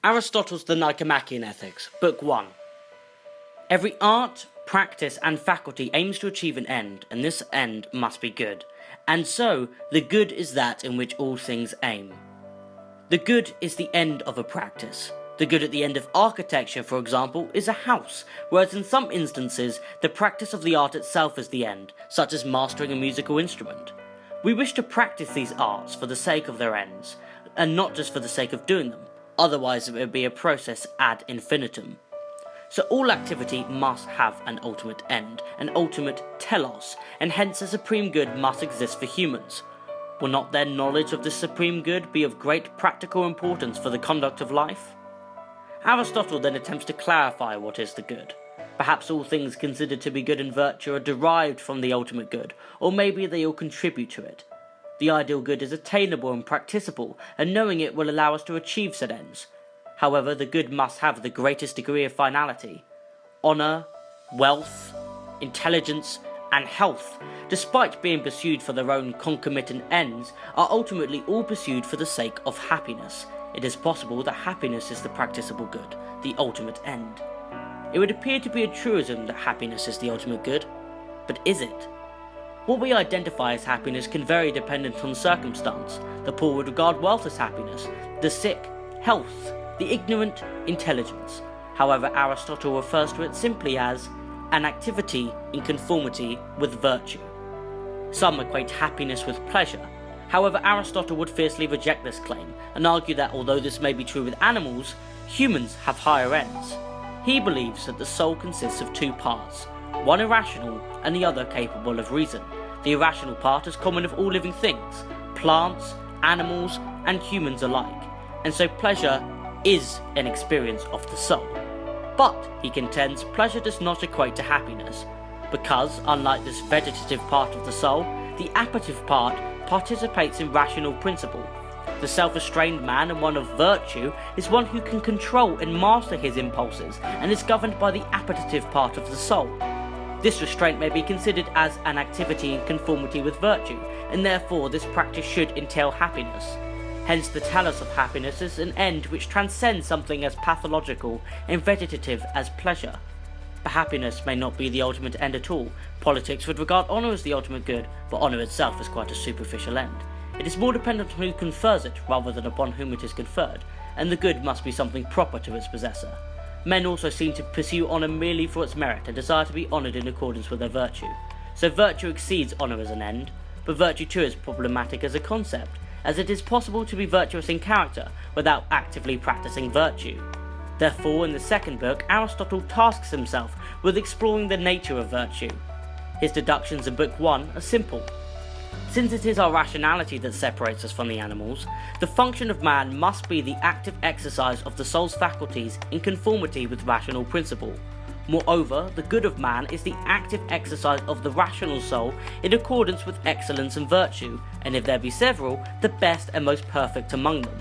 Aristotle's The Nicomachean Ethics, Book 1. Every art, practice, and faculty aims to achieve an end, and this end must be good. And so, the good is that in which all things aim. The good is the end of a practice. The good at the end of architecture, for example, is a house, whereas in some instances, the practice of the art itself is the end, such as mastering a musical instrument. We wish to practice these arts for the sake of their ends, and not just for the sake of doing them. Otherwise, it would be a process ad infinitum. So all activity must have an ultimate end, an ultimate telos, and hence a supreme good must exist for humans. Will not their knowledge of this supreme good be of great practical importance for the conduct of life? Aristotle then attempts to clarify what is the good. Perhaps all things considered to be good in virtue are derived from the ultimate good, or maybe they all contribute to it. The ideal good is attainable and practicable, and knowing it will allow us to achieve said ends. However, the good must have the greatest degree of finality. Honour, wealth, intelligence, and health, despite being pursued for their own concomitant ends, are ultimately all pursued for the sake of happiness. It is possible that happiness is the practicable good, the ultimate end. It would appear to be a truism that happiness is the ultimate good, but is it? What we identify as happiness can vary dependent on circumstance. The poor would regard wealth as happiness, the sick, health, the ignorant, intelligence. However, Aristotle refers to it simply as an activity in conformity with virtue. Some equate happiness with pleasure. However, Aristotle would fiercely reject this claim and argue that although this may be true with animals, humans have higher ends. He believes that the soul consists of two parts, one irrational and the other capable of reason. The irrational part is common of all living things, plants, animals, and humans alike, and so pleasure is an experience of the soul. But, he contends, pleasure does not equate to happiness, because, unlike this vegetative part of the soul, the appetitive part participates in rational principle. The self-restrained man and one of virtue is one who can control and master his impulses, and is governed by the appetitive part of the soul. This restraint may be considered as an activity in conformity with virtue, and therefore this practice should entail happiness. Hence the telos of happiness is an end which transcends something as pathological and vegetative as pleasure. But happiness may not be the ultimate end at all. Politics would regard honour as the ultimate good, but honour itself is quite a superficial end. It is more dependent on who confers it rather than upon whom it is conferred, and the good must be something proper to its possessor. Men also seem to pursue honour merely for its merit and desire to be honoured in accordance with their virtue. So virtue exceeds honour as an end, but virtue too is problematic as a concept, as it is possible to be virtuous in character without actively practicing virtue. Therefore, in the second book, Aristotle tasks himself with exploring the nature of virtue. His deductions in Book 1 are simple. Since it is our rationality that separates us from the animals, the function of man must be the active exercise of the soul's faculties in conformity with rational principle. Moreover, the good of man is the active exercise of the rational soul in accordance with excellence and virtue, and if there be several, the best and most perfect among them.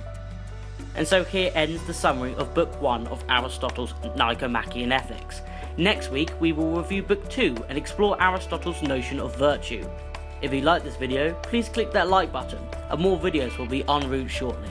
And so here ends the summary of Book 1 of Aristotle's Nicomachean Ethics. Next week we will review Book 2 and explore Aristotle's notion of virtue. If you like this video, please click that like button, and more videos will be en route shortly.